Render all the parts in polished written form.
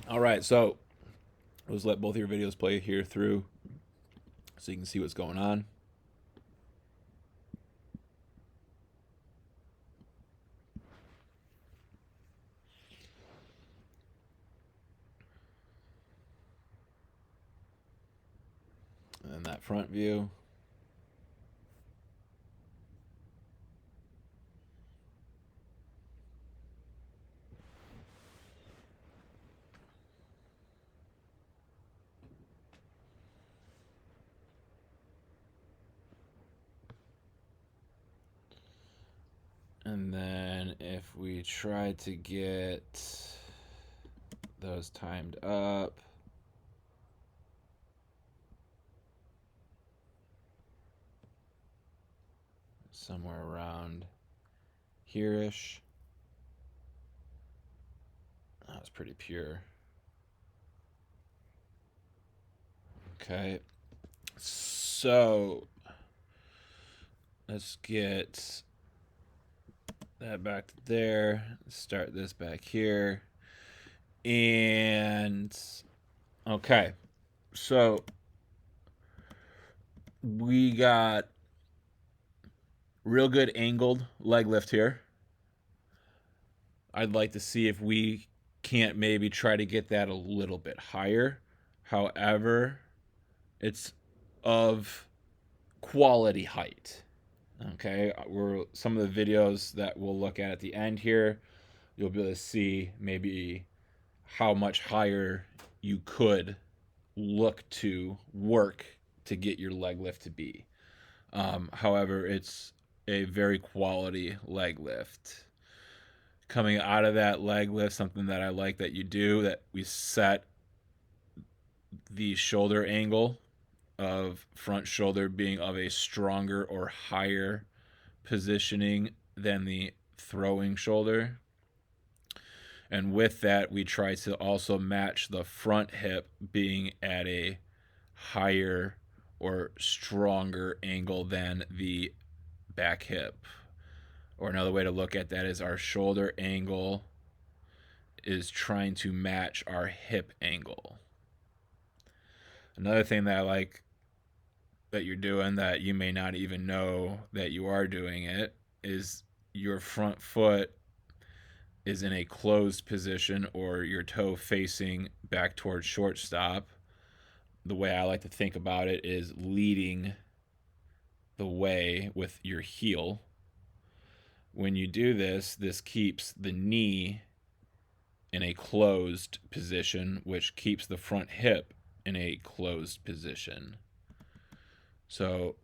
All right, so let's let both of your videos play here through so you can see what's going on. And then that front view. And then if we try to get those timed up, somewhere around here-ish. That was pretty pure. Okay. So let's get that back to there. Start this back here. And okay. So we got real good angled leg lift here. I'd like to see if we can't maybe try to get that a little bit higher. However, it's of quality height. Okay, we're some of the videos that we'll look at the end here. You'll be able to see maybe how much higher you could look to work to get your leg lift to be. However, it's a very quality leg lift. Coming out of that leg lift, something that I like that you do, that we set the shoulder angle of front shoulder being of a stronger or higher positioning than the throwing shoulder. And with that, we try to also match the front hip being at a higher or stronger angle than the back hip. Or another way to look at that is our shoulder angle is trying to match our hip angle. Another thing that I like that you're doing that you may not even know that you are doing it is your front foot is in a closed position or your toe facing back towards shortstop. The way I like to think about it is leading the way with your heel. When you do this, this keeps the knee in a closed position, which keeps the front hip in a closed position. So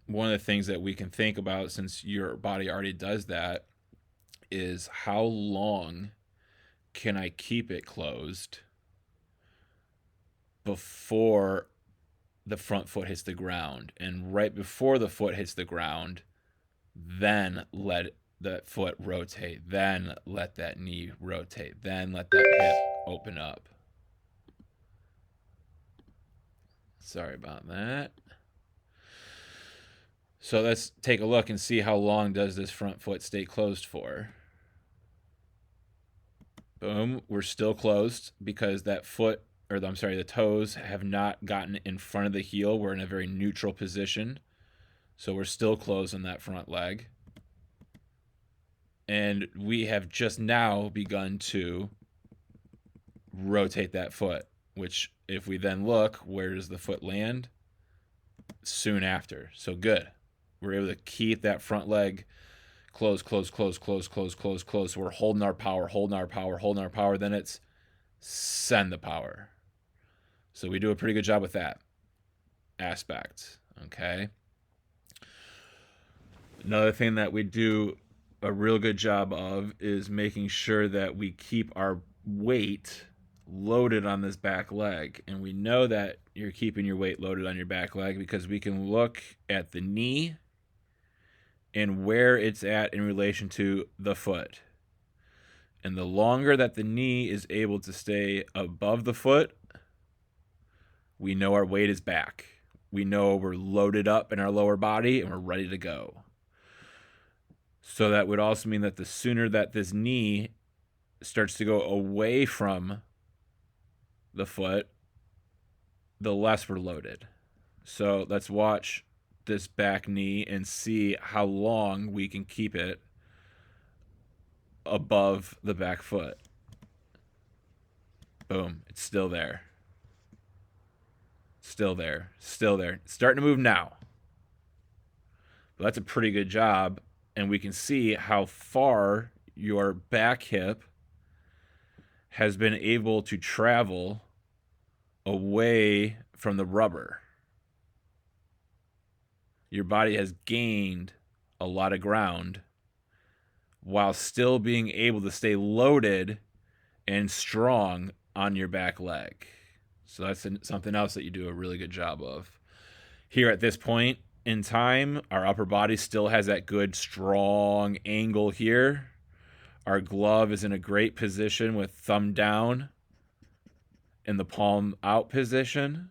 one of the things that we can think about, since your body already does that, is how long can I keep it closed before the front foot hits the ground? And right before the foot hits the ground, then let that foot rotate, then let that knee rotate, then let that hip open up. Sorry about that. So let's take a look and see how long does this front foot stay closed for. Boom, we're still closed because that foot, or I'm sorry, the toes have not gotten in front of the heel. We're in a very neutral position. So we're still closed on that front leg. And we have just now begun to rotate that foot, which if we then look, where does the foot land? Soon after. So good. We're able to keep that front leg close, close, close, close, close, close, close. We're holding our power, holding our power, holding our power. Then it's send the power. So we do a pretty good job with that aspect. Okay. Another thing that we do a real good job of is making sure that we keep our weight loaded on this back leg. And we know that you're keeping your weight loaded on your back leg because we can look at the knee and where it's at in relation to the foot. And the longer that the knee is able to stay above the foot, we know our weight is back. We know we're loaded up in our lower body and we're ready to go. So that would also mean that the sooner that this knee starts to go away from the foot, the less we're loaded. So let's watch this back knee and see how long we can keep it above the back foot. Boom, it's still there. Still there. Still there. It's starting to move now. But that's a pretty good job. And we can see how far your back hip has been able to travel away from the rubber. Your body has gained a lot of ground while still being able to stay loaded and strong on your back leg. So that's something else that you do a really good job of. Here at this point in time, our upper body still has that good strong angle here. Our glove is in a great position with thumb down in the palm out position,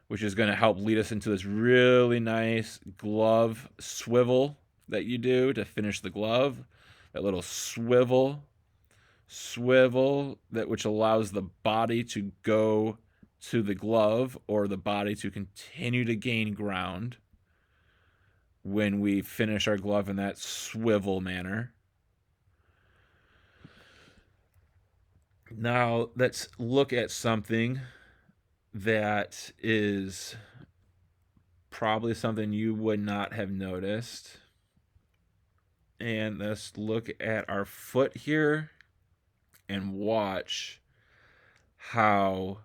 which is going to help lead us into this really nice glove swivel that you do to finish the glove. That little swivel that which allows the body to go to the glove or the body to continue to gain ground when we finish our glove in that swivel manner. Now let's look at something that is probably something you would not have noticed. And let's look at our foot here and watch how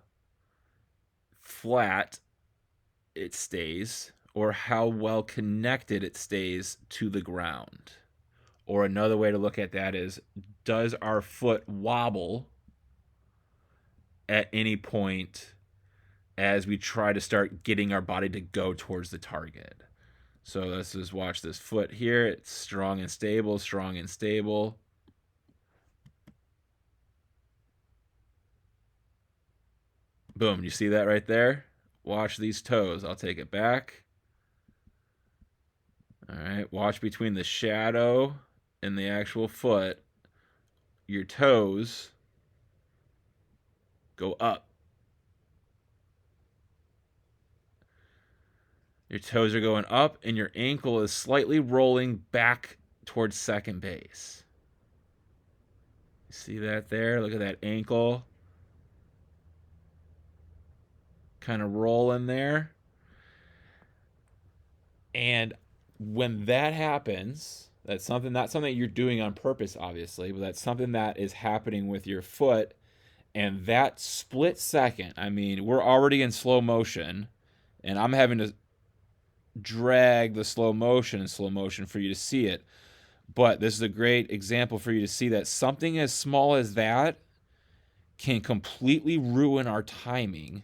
flat it stays or how well connected it stays to the ground. Or another way to look at that is, does our foot wobble at any point as we try to start getting our body to go towards the target? So let's just watch this foot here. It's strong and stable, strong and stable. Boom, you see that right there? Watch these toes. I'll take it back. All right, watch between the shadow and the actual foot. Your toes go up. Your toes are going up, and your ankle is slightly rolling back towards second base. See that there? Look at that ankle. Kind of rolling there. And when that happens, that's something not something you're doing on purpose, obviously, but that's something that is happening with your foot. And that split second, I mean, we're already in slow motion, and I'm having to drag the slow motion in slow motion for you to see it. But this is a great example for you to see that something as small as that can completely ruin our timing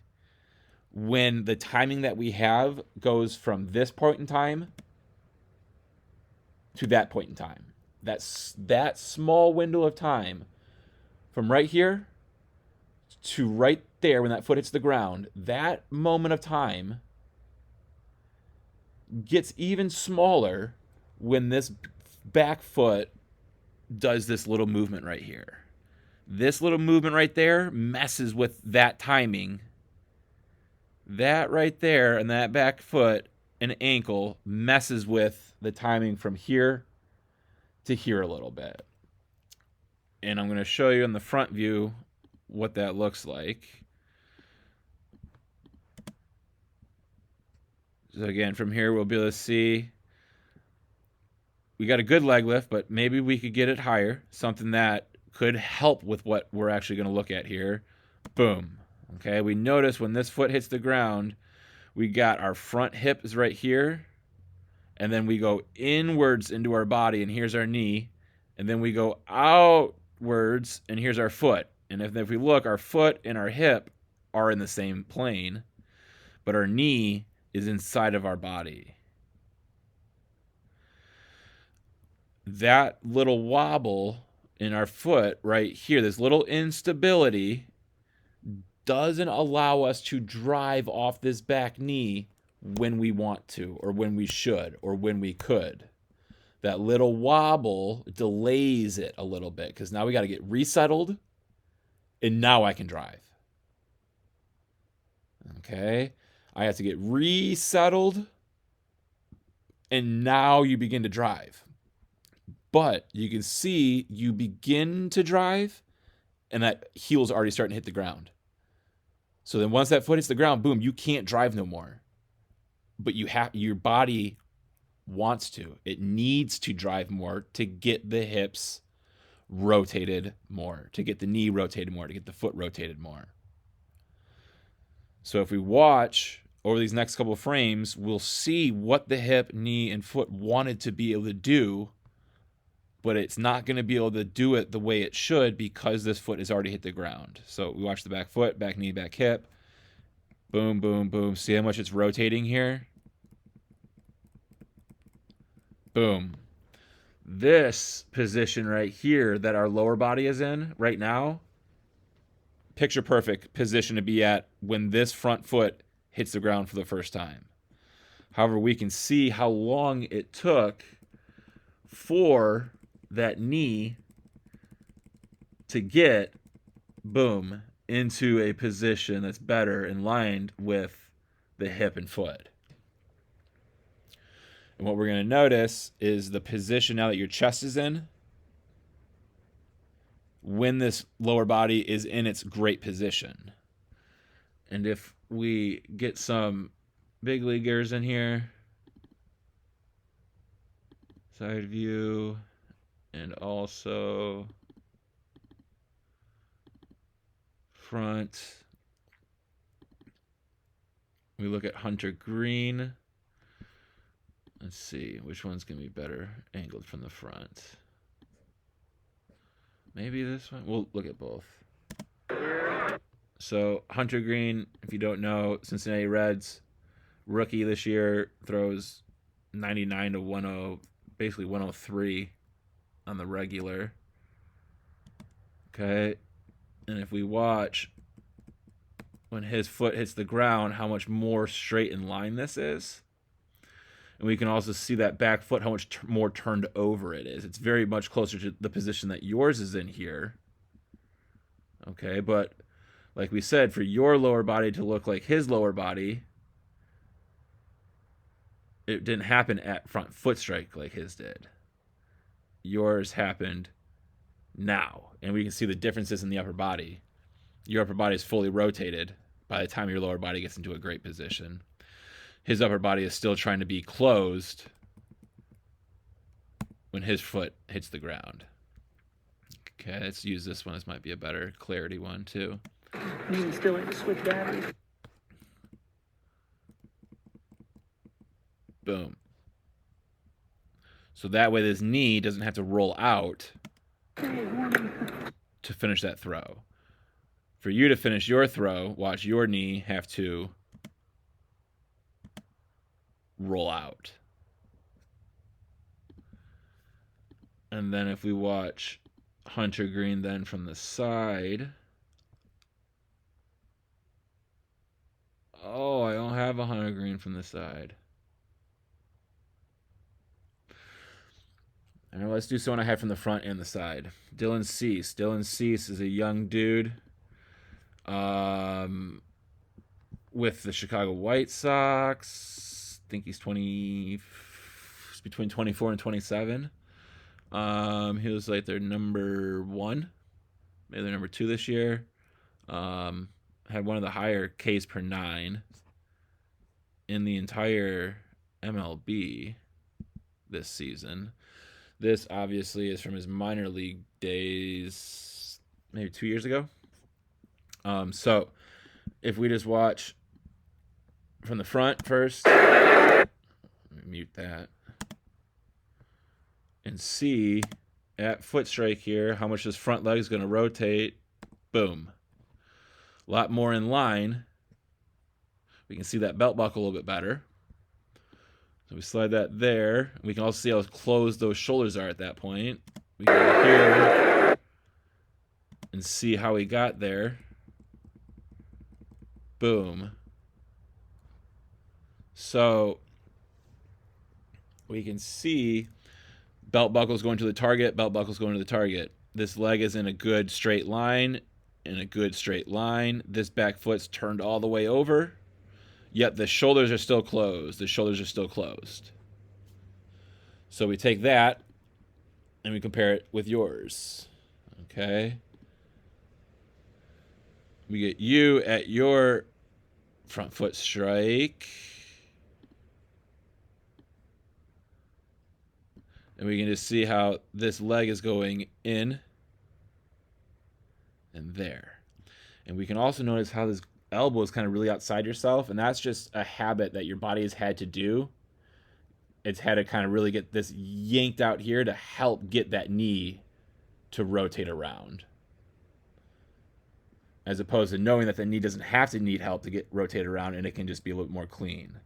when the timing that we have goes from this point in time to that point in time. That's that small window of time from right here to right there when that foot hits the ground. That moment of time gets even smaller when this back foot does this little movement right here. This little movement right there messes with that timing. That right there and that back foot and ankle messes with the timing from here to here a little bit. And I'm going to show you in the front view what that looks like. So again, from here we'll be able to see we got a good leg lift, but maybe we could get it higher. Something that could help with what we're actually going to look at here. Boom. Okay, we notice when this foot hits the ground, we got our front hip is right here, and then we go inwards into our body, and here's our knee, and then we go outwards, and here's our foot. And if we look, our foot and our hip are in the same plane, but our knee is inside of our body. That little wobble in our foot right here, this little instability, doesn't allow us to drive off this back knee when we want to, or when we should, or when we could. That little wobble delays it a little bit because now we got to get resettled, and now I can drive. Okay. I have to get resettled, and now you begin to drive. But you can see you begin to drive, and that heel's already starting to hit the ground. So then once that foot hits the ground, boom, you can't drive no more. But your body wants to. It needs to drive more to get the hips rotated more, to get the knee rotated more, to get the foot rotated more. So if we watch over these next couple of frames, we'll see what the hip, knee, and foot wanted to be able to do, but it's not going to be able to do it the way it should because this foot has already hit the ground. So we watch the back foot, back knee, back hip. Boom, boom, boom. See how much it's rotating here? Boom. This position right here that our lower body is in right now, picture perfect position to be at when this front foot hits the ground for the first time. However, we can see how long it took for that knee to get, boom, into a position that's better in line with the hip and foot. And what we're going to notice is the position now that your chest is in, when this lower body is in its great position. And if we get some big leaguers in here, side view, and also front, we look at Hunter Green. Let's see, which one's going to be better angled from the front? Maybe this one? We'll look at both. So Hunter Green, if you don't know, Cincinnati Reds, rookie this year, throws 99 to 10, basically 103 on the regular. Okay. And if we watch when his foot hits the ground, how much more straight in line this is. And we can also see that back foot, how much more turned over it is. It's very much closer to the position that yours is in here. Okay, but like we said, for your lower body to look like his lower body, it didn't happen at front foot strike like his did. Yours happened now. And we can see the differences in the upper body. Your upper body is fully rotated by the time your lower body gets into a great position. His upper body is still trying to be closed when his foot hits the ground. Okay, let's use this one. This might be a better clarity one too. You still need to switch batteries. Boom. So that way this knee doesn't have to roll out to finish that throw. For you to finish your throw, watch your knee have to roll out. And then if we watch Hunter Green then from the side. Oh, I don't have a Hunter Green from the side. All right, let's do someone I have from the front and the side. Dylan Cease. Dylan Cease is a young dude with the Chicago White Sox. I think he's between 24 and 27. He was like their number 1, maybe their number 2 this year. Had one of the higher Ks per 9 in the entire MLB this season. This obviously is from his minor league days, maybe 2 years ago. So if we just watch from the front first, let me mute that, and see at foot strike here how much this front leg is going to rotate. Boom. A lot more in line. We can see that belt buckle a little bit better. So we slide that there. We can also see how closed those shoulders are at that point. We go here and see how he got there. Boom. So we can see belt buckles going to the target, belt buckles going to the target. This leg is in a good straight line. in a good straight line. This back foot's turned all the way over, yet the shoulders are still closed. The shoulders are still closed. So we take that and we compare it with yours. Okay. We get you at your front foot strike. And we can just see how this leg is going in and there. And we can also notice how this elbow is kind of really outside yourself. And that's just a habit that your body has had to do. It's had to kind of really get this yanked out here to help get that knee to rotate around. As opposed to knowing that the knee doesn't have to need help to get rotated around and it can just be a little bit more clean.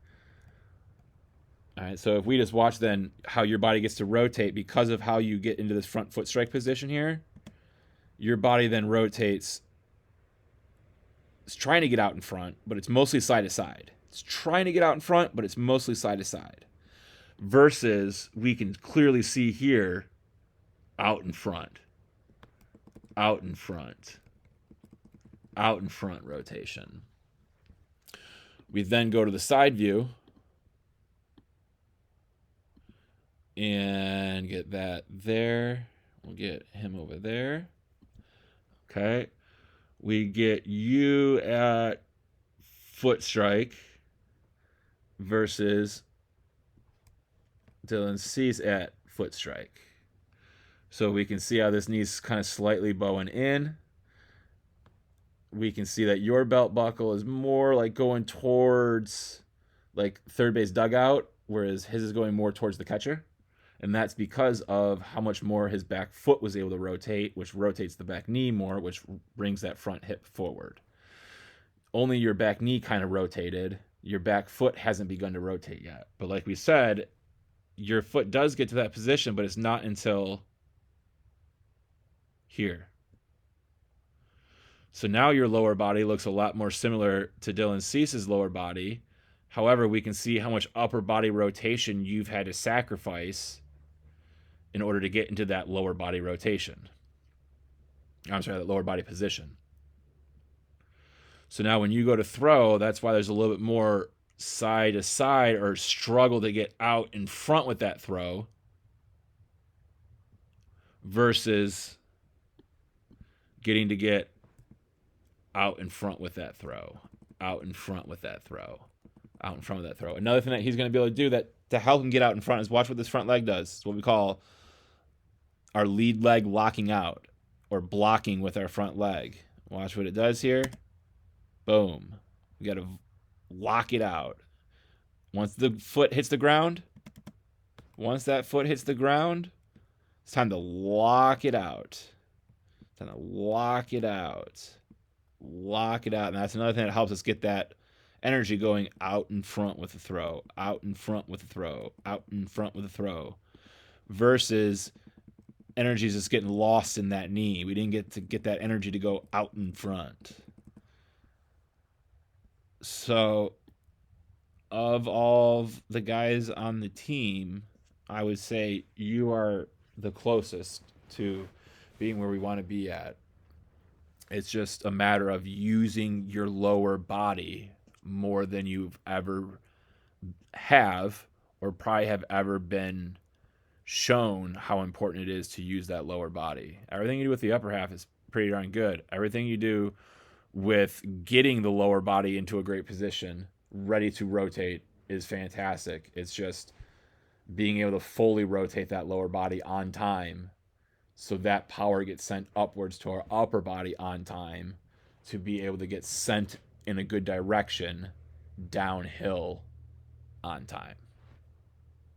All right, so if we just watch then how your body gets to rotate because of how you get into this front foot strike position here, your body then rotates. It's trying to get out in front, but it's mostly side to side. It's trying to get out in front, but it's mostly side to side. Versus we can clearly see here, out in front, out in front, out in front rotation. We then go to the side view and get that there. We'll get him over there. Okay. We get you at foot strike versus Dylan Cease at foot strike. So we can see how this knee's kind of slightly bowing in. We can see that your belt buckle is more like going towards like third base dugout, whereas his is going more towards the catcher. And that's because of how much more his back foot was able to rotate, which rotates the back knee more, which brings that front hip forward. Only your back knee kind of rotated. Your back foot hasn't begun to rotate yet. But like we said, your foot does get to that position, but it's not until here. So now your lower body looks a lot more similar to Dylan Cease's lower body. However, we can see how much upper body rotation you've had to sacrifice in order to get into that lower body rotation. I'm sorry, that lower body position. So now when you go to throw, that's why there's a little bit more side to side or struggle to get out in front with that throw versus getting to get out in front with that throw, out in front with that throw, out in front of that throw. Another thing that he's going to be able to do that to help him get out in front is watch what this front leg does. It's what we call our lead leg locking out or blocking with our front leg. Watch what it does here. Boom. We got to lock it out. Once the foot hits the ground, once that foot hits the ground, it's time to lock it out. It's time to lock it out. Lock it out. And that's another thing that helps us get that energy going out in front with the throw, out in front with the throw, out in front with the throw, versus energy is just getting lost in that knee. We didn't get to get that energy to go out in front. So, of all the guys on the team, I would say you are the closest to being where we want to be at. It's just a matter of using your lower body more than you've ever have or probably have ever been shown how important it is to use that lower body. Everything you do with the upper half is pretty darn good. Everything you do with getting the lower body into a great position, ready to rotate, is fantastic. It's just being able to fully rotate that lower body on time so that power gets sent upwards to our upper body on time to be able to get sent in a good direction downhill on time.